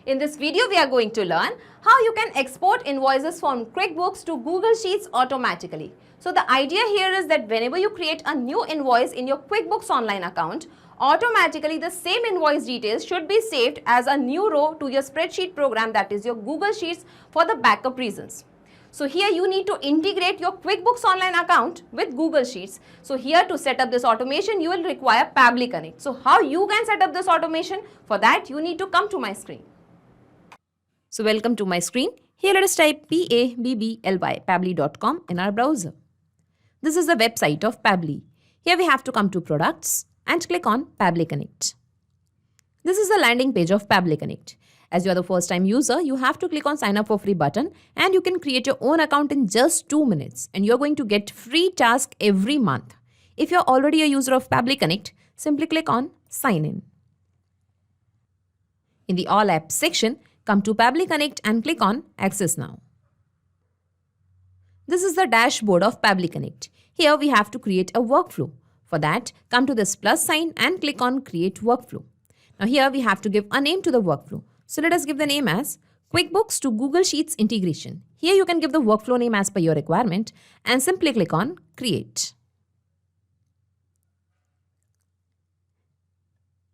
In this video, we are going to learn how you can export invoices from QuickBooks to Google Sheets automatically. So the idea here is that whenever you create a new invoice in your QuickBooks Online account, automatically the same invoice details should be saved as a new row to your spreadsheet program, that is your Google Sheets, for the backup reasons. So here you need to integrate your QuickBooks Online account with Google Sheets. So here to set up this automation, you will require Pabbly Connect. So how you can set up this automation? For that, you need to come to my screen. So welcome to my screen. Here let us type Pabbly, pabbly.com in our browser. This is the website of Pabbly. Here we have to come to products and click on Pabbly Connect. This is the landing page of Pabbly Connect. As you are the first time user, you have to click on sign up for free button and you can create your own account in just 2 minutes and you're going to get free task every month. If you're already a user of Pabbly Connect, simply click on sign in. In the all apps section, come to Pabbly Connect and click on access now. This is the dashboard of Pabbly Connect. Here we have to create a workflow. For that, come to this plus sign and click on create workflow. Now here we have to give a name to the workflow. So let us give the name as QuickBooks to Google Sheets integration. Here you can give the workflow name as per your requirement and simply click on create.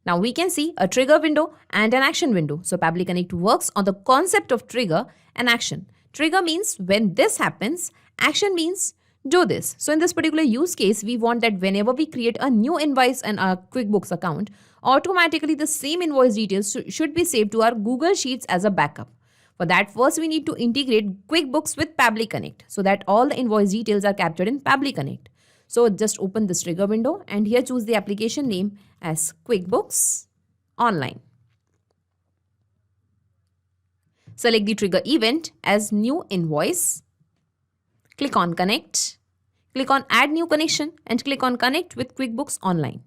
Now we can see a trigger window and an action window. So Pabbly Connect works on the concept of trigger and action. Trigger means when this happens, action means do this. So in this particular use case, we want that whenever we create a new invoice in our QuickBooks account, automatically the same invoice details should be saved to our Google Sheets as a backup. For that, first we need to integrate QuickBooks with Pabbly Connect so that all the invoice details are captured in Pabbly Connect. So just open this trigger window and here choose the application name as QuickBooks Online. Select the trigger event as new invoice. Click on connect. Click on add new connection and click on connect with QuickBooks Online.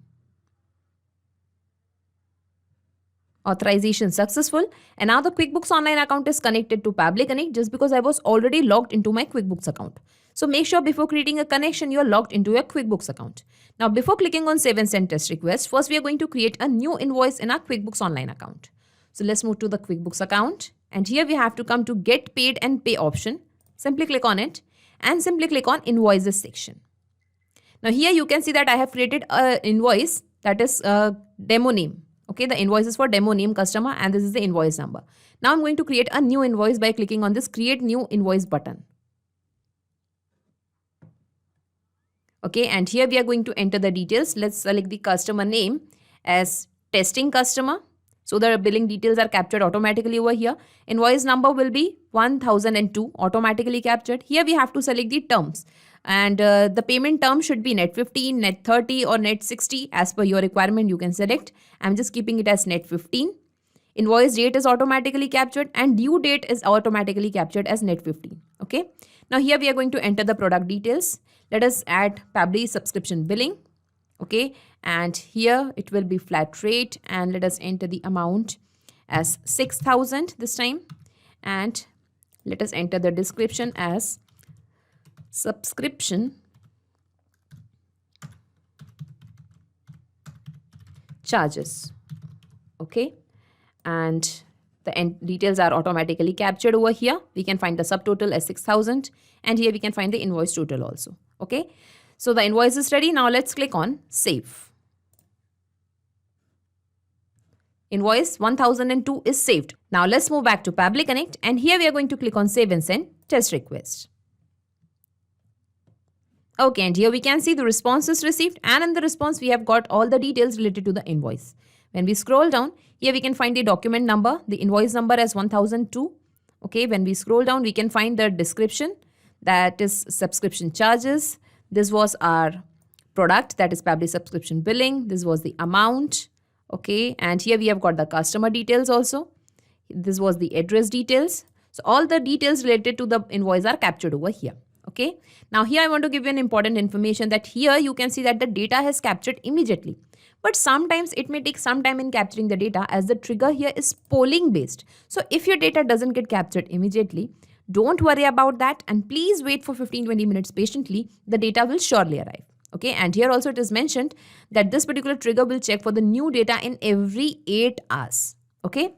Authorization successful, and now the QuickBooks Online account is connected to Pabbly Connect just because I was already logged into my QuickBooks account. So make sure before creating a connection, you are logged into your QuickBooks account. Now before clicking on save and send test request, first we are going to create a new invoice in our QuickBooks Online account. So let's move to the QuickBooks account and here we have to come to get paid and pay option. Simply click on it and simply click on invoices section. Now here you can see that I have created an invoice that is demo name. Okay, the invoice is for demo name customer and this is the invoice number. Now I'm going to create a new invoice by clicking on this create new invoice button. Okay, and here we are going to enter the details. Let's select the customer name as testing customer. So the billing details are captured automatically over here. Invoice number will be 1002 automatically captured. Here we have to select the terms. And the payment term should be net 15, net 30 or net 60 as per your requirement you can select. I'm just keeping it as net 15. Invoice date is automatically captured and due date is automatically captured as net 15. Okay. Now here we are going to enter the product details. Let us add Pabbly subscription billing. Okay. And here it will be flat rate and let us enter the amount as 6,000 this time. And let us enter the description as subscription charges. Okay, and the end details are automatically captured over here. We can find the subtotal as 6,000 and here we can find the invoice total also. Okay, so the invoice is ready. Now let's click on save. Invoice 1002 is saved. Now let's move back to Pabbly Connect and here we are going to click on save and send test request. Okay, and here we can see the response is received and in the response we have got all the details related to the invoice. When we scroll down, here we can find the document number, the invoice number as 1002. Okay, when we scroll down, we can find the description, that is subscription charges. This was our product, that is Pabbly subscription billing. This was the amount. Okay, and here we have got the customer details also. This was the address details. So all the details related to the invoice are captured over here. Okay, now here I want to give you an important information that here you can see that the data has captured immediately. But sometimes it may take some time in capturing the data as the trigger here is polling based. So if your data doesn't get captured immediately, don't worry about that and please wait for 15-20 minutes patiently. The data will surely arrive. Okay, and here also it is mentioned that this particular trigger will check for the new data in every 8 hours. Okay.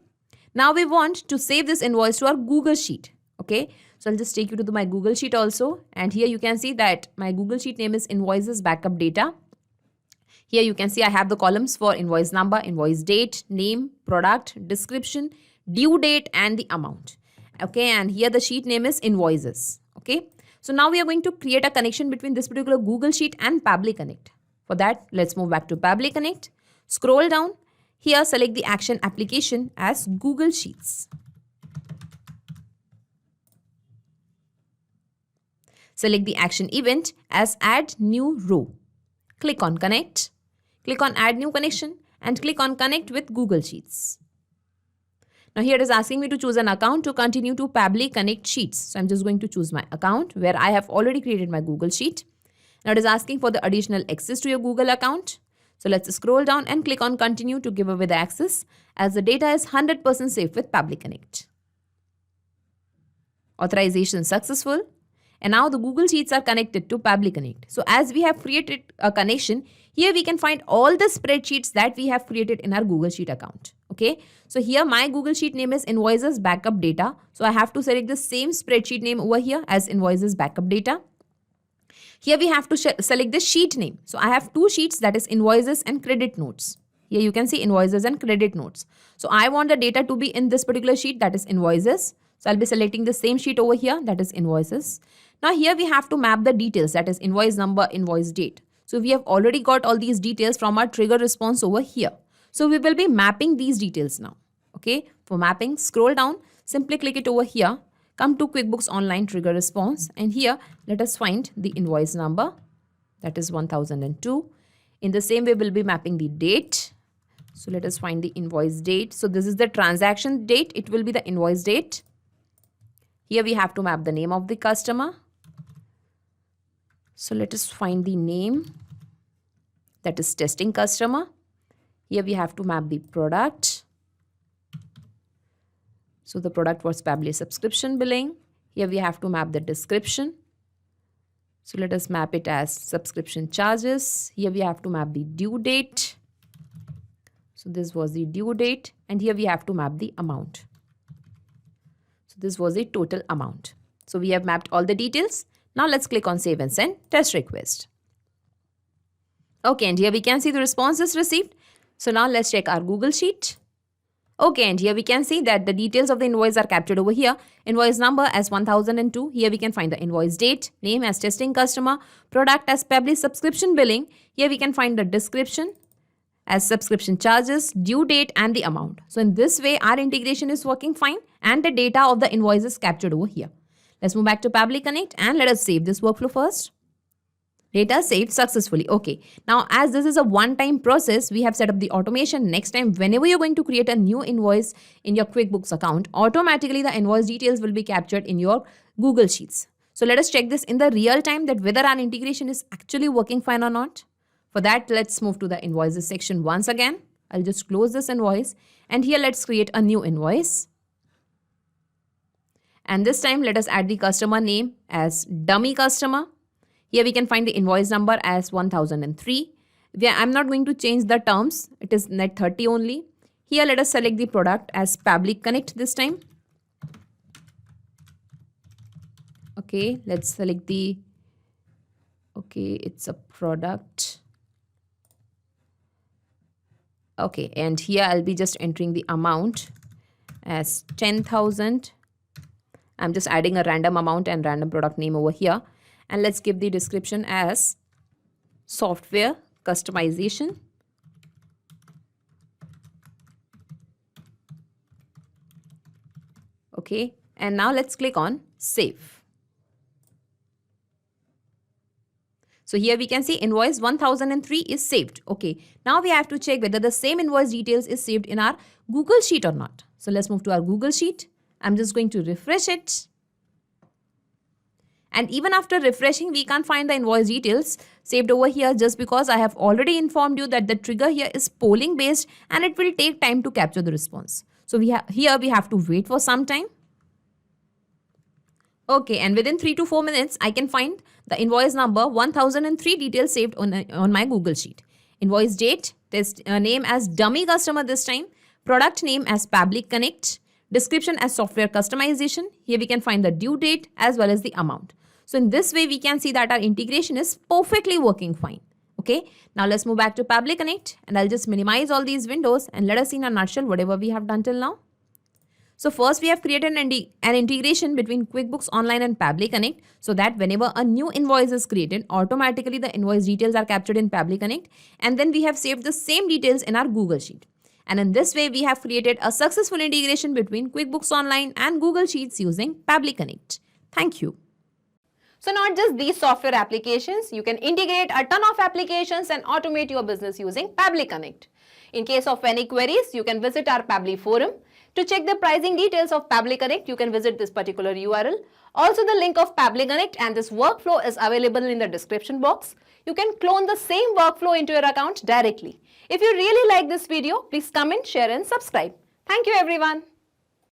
Now we want to save this invoice to our Google Sheet. Okay, so I'll just take you to my Google Sheet also. And here you can see that my Google Sheet name is Invoices Backup Data. Here you can see I have the columns for invoice number, invoice date, name, product, description, due date, and the amount. Okay, and here the sheet name is Invoices. Okay, so now we are going to create a connection between this particular Google Sheet and Pabbly Connect. For that, let's move back to Pabbly Connect. Scroll down. Here, select the action application as Google Sheets. Select the action event as Add New Row. Click on Connect. Click on Add New Connection and click on Connect with Google Sheets. Now here it is asking me to choose an account to continue to Pabbly Connect Sheets. So I'm just going to choose my account where I have already created my Google Sheet. Now it is asking for the additional access to your Google account. So let's scroll down and click on Continue to give away the access as the data is 100% safe with Pabbly Connect. Authorization successful. And now the Google Sheets are connected to Pabbly Connect. So as we have created a connection, here we can find all the spreadsheets that we have created in our Google Sheet account. Okay, so here my Google Sheet name is Invoices Backup Data. So I have to select the same spreadsheet name over here as Invoices Backup Data. Here we have to select the sheet name. So I have two sheets, that is Invoices and Credit Notes. Here you can see Invoices and Credit Notes. So I want the data to be in this particular sheet, that is Invoices. So I'll be selecting the same sheet over here, that is Invoices. Now here we have to map the details, that is invoice number, invoice date. So we have already got all these details from our trigger response over here. So we will be mapping these details now. Okay, for mapping, scroll down, simply click it over here. Come to QuickBooks Online Trigger Response, and here let us find the invoice number, that is 1002. In the same way, we'll be mapping the date. So let us find the invoice date. So this is the transaction date. It will be the invoice date. Here we have to map the name of the customer. So let us find the name, that is testing customer. Here we have to map the product. So the product was Pabbly subscription billing. Here we have to map the description. So let us map it as subscription charges. Here we have to map the due date. So this was the due date, and here we have to map the amount. So this was the total amount. So we have mapped all the details. Now let's click on Save and Send Test Request. Okay, and here we can see the responses received. So now let's check our Google Sheet. Okay, and here we can see that the details of the invoice are captured over here. Invoice number as 1002. Here we can find the invoice date, name as testing customer, product as Pabbly subscription billing. Here we can find the description as subscription charges, due date, and the amount. So in this way, our integration is working fine and the data of the invoice is captured over here. Let's move back to Pabbly Connect and let us save this workflow first. Data saved successfully. Okay, now as this is a one-time process, we have set up the automation. Next time, whenever you're going to create a new invoice in your QuickBooks account, automatically the invoice details will be captured in your Google Sheets. So let us check this in the real time that whether our integration is actually working fine or not. For that, let's move to the invoices section once again. I'll just close this invoice and here let's create a new invoice. And this time, let us add the customer name as dummy customer. Here we can find the invoice number as 1003. I'm not going to change the terms. It is net 30 only. Here let us select the product as Pabbly Connect this time. Okay, let's select the, okay, it's a product. Okay, and here I'll be just entering the amount as 10,000. I'm just adding a random amount and random product name over here. And let's give the description as software customization. Okay, and now let's click on Save. So here we can see invoice 1003 is saved. Okay, now we have to check whether the same invoice details is saved in our Google Sheet or not. So let's move to our Google Sheet. I'm just going to refresh it. And even after refreshing, we can't find the invoice details saved over here just because I have already informed you that the trigger here is polling based and it will take time to capture the response. So here we have to wait for some time. Okay, and within 3 to 4 minutes, I can find the invoice number 1003 details saved on my Google Sheet. Invoice date, test name as dummy customer this time, product name as Pabbly Connect, Description as software customization. Here we can find the due date as well as the amount. So in this way, we can see that our integration is perfectly working fine. Okay, now let's move back to Pabbly Connect and I'll just minimize all these windows and let us see in a nutshell whatever we have done till now. So first we have created an integration between QuickBooks Online and Pabbly Connect so that whenever a new invoice is created, automatically the invoice details are captured in Pabbly Connect, and then we have saved the same details in our Google Sheet. And in this way, we have created a successful integration between QuickBooks Online and Google Sheets using Pabbly Connect. Thank you. So not just these software applications, you can integrate a ton of applications and automate your business using Pabbly Connect. In case of any queries, you can visit our Pabbly forum. To check the pricing details of Pabbly Connect, you can visit this particular URL. Also, the link of Pabbly Connect and this workflow is available in the description box. You can clone the same workflow into your account directly. If you really like this video, please comment, share and subscribe. Thank you everyone.